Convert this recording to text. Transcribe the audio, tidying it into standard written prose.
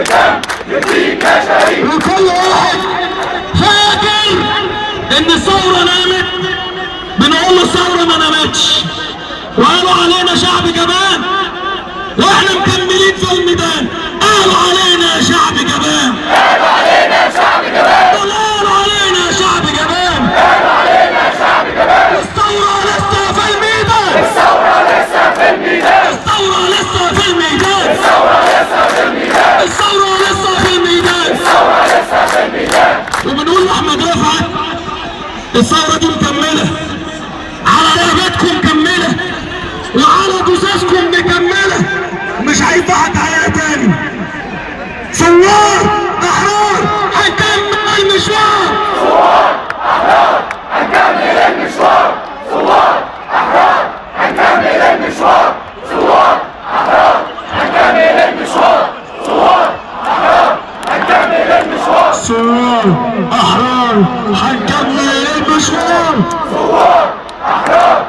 بدم يفديك يا شهيد. وكل واحد فاكر ان الثوره نامت بنقول له الثوره ما نامتش، وقالوا علينا شعب جبان واحنا مكملين في الميدان. قالوا علينا يا شعب جبان، قالوا علينا يا شعب جبان، قالوا علينا يا شعب جبان، قالوا علينا يا شعب جبان. الثوره لسه في الميدان، الثورة لسه في الميدان، الثوره لسه في الميدان، الثورة لسه في الميدان، الثوره لسه في الميدان. الثورة لسه في الميدان. وبنقول لاحمد رفعت الثوره دي مكمله، على رقبتكم مكمله وعلى جثثكم مكمله، مش هيضحك عليها تاني. ثوار احرار هنكمل المشوار، ثوار أحرار هنكمل المشوار، ثوار أحرار هنكمل المشوار، ثوار أحرار هنكمل المشوار، ثوار أحرار هنكمل المشوار، ثوار احرار هنكمل المشوار، ثوار أحرار